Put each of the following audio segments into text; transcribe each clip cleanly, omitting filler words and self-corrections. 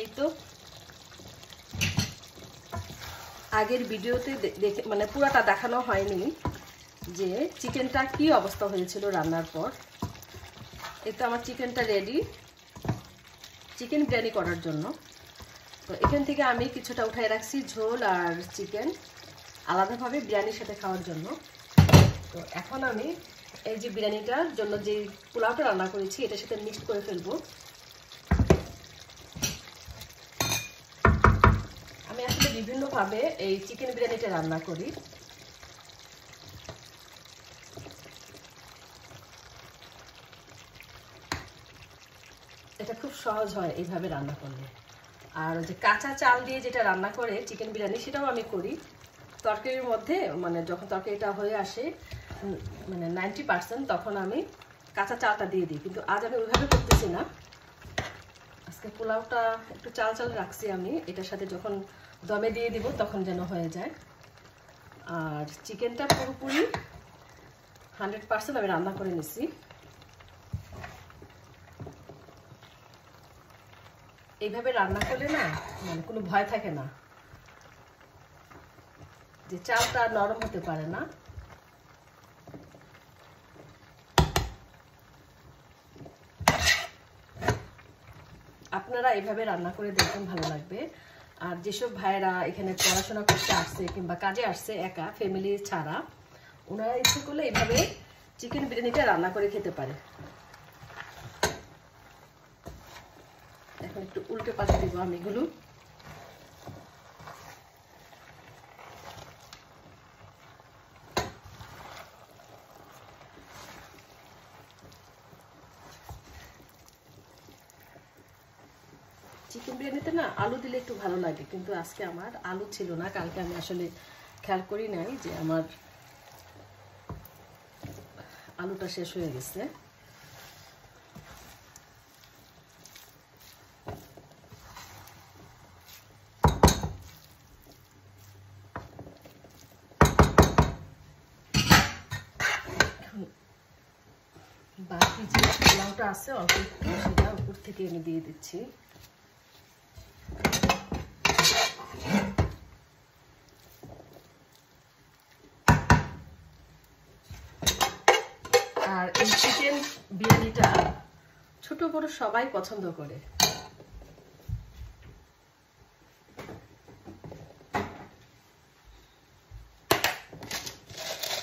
এই তো আগের ভিডিওতে দেখে মানে পুরাটা দেখানো হয়নি যে চিকেনটা কি অবস্থা হয়েছিল রান্নার পর। এই তো আমার চিকেনটা রেডি চিকেন বিরিয়ানি করার জন্য। তো এখান থেকে আমি কিছুটা উঠায় রাখছি ঝোল আর চিকেন আলাদাভাবে বিরিয়ানির সাথে খাওয়ার জন্য। তো এখন আমি এই যে বিরিয়ানিটার জন্য যে পোলাওটা রান্না করেছি এটার সাথে মিক্স করে ফেলবো। আমি আসলে বিভিন্নভাবে এই চিকেন বিরিয়ানিটা রান্না করি। এটা খুব সহজ হয় এইভাবে রান্না করলে। আর যে কাঁচা চাল দিয়ে যেটা রান্না করে চিকেন বিরিয়ানি সেটাও আমি করি তরকারির মধ্যে। মানে যখন তরকারিটা হয়ে আসে মানে 90% তখন আমি কাঁচা চালটা দিয়ে দিই, কিন্তু আজ আমি ওইভাবে করতেছি না। আজকে পোলাওটা একটু চাল চাল রাখছি আমি, এটার সাথে যখন দমে দিয়ে দিব তখন যেন হয়ে যায়। আর চিকেনটা পুরোপুরি 100% আমি রান্না করে নিছি। এইভাবে রান্না করলে না মানে কোনো ভয় থাকে না যে চালটা নরম হতে পারে না। আপনারা এইভাবে রান্না করে দেখবেন, ভালো লাগবে। আর যেসব ভাইরা এখানে পড়াশোনা করতে আসছে কিংবা কাজে আসছে একা ফ্যামিলি ছাড়া, ওনারা ইচ্ছে করলে এইভাবে চিকেন বিরিয়ানিটা রান্না করে খেতে পারে। এখন একটু উল্টে পাল্টে দিব আমি এগুলো। চিকেন বিরিয়ানিতে না আলু দিলে একটু ভালো লাগে, কিন্তু আজকে আমার আলু ছিল না। কালকে আমি আসলে খেয়াল করি নাই যে আমার আলুটা শেষ হয়ে গেছে। বাকি যে পোলাওটা আছে অল্প একটু সেটা উপর থেকে আমি দিয়ে দিচ্ছি। আর এই চিকেন বিরিয়ানিটা ছোট বড় সবাই পছন্দ করে।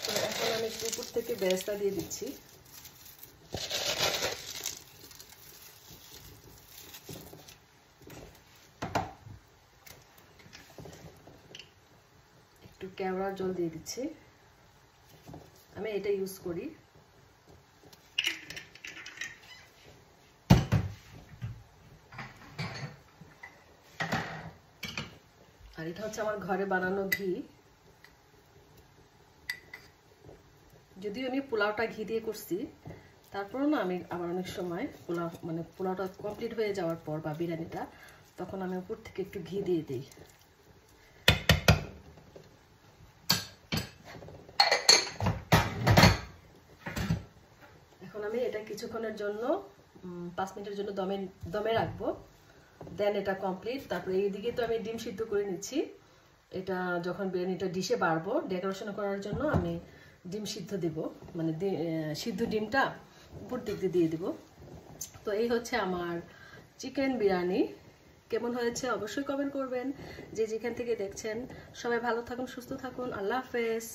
তো এখন আমি উপর থেকে বেরেস্তা দিয়ে দিচ্ছি। একটু কেওড়ার জল দিয়ে দিচ্ছি, আমি এটা ইউজ করি। আর এটা হচ্ছে আমার ঘরে বানানো ঘি। যদিও আমি পোলাওটা ঘি দিয়ে করছি, তারপরও না আমি আবার অনেক সময় পোলাওটা কমপ্লিট হয়ে যাওয়ার পর বা বিরিয়ানিটা, তখন আমি উপর থেকে একটু ঘি দিয়ে দিই। এখন আমি এটা কিছুক্ষণের জন্য 5 মিনিটের জন্য দমে রাখবো। দেন এটা কমপ্লিট। তারপরে এইদিকে তো আমি ডিম সিদ্ধ করে নিচ্ছি। এটা যখন বিরিয়ানিটা ডিশে বাড়বো ডেকোরেশন করার জন্য আমি ডিম সিদ্ধ দিব, মানে সিদ্ধ ডিমটা উপর দিক দিয়ে দিব। তো এই হচ্ছে আমার চিকেন বিরিয়ানি। কেমন হয়েছে অবশ্যই কমেন্ট করবেন। যে যেখান থেকে দেখছেন সবাই ভালো থাকুন, সুস্থ থাকুন। আল্লাহ হাফেজ।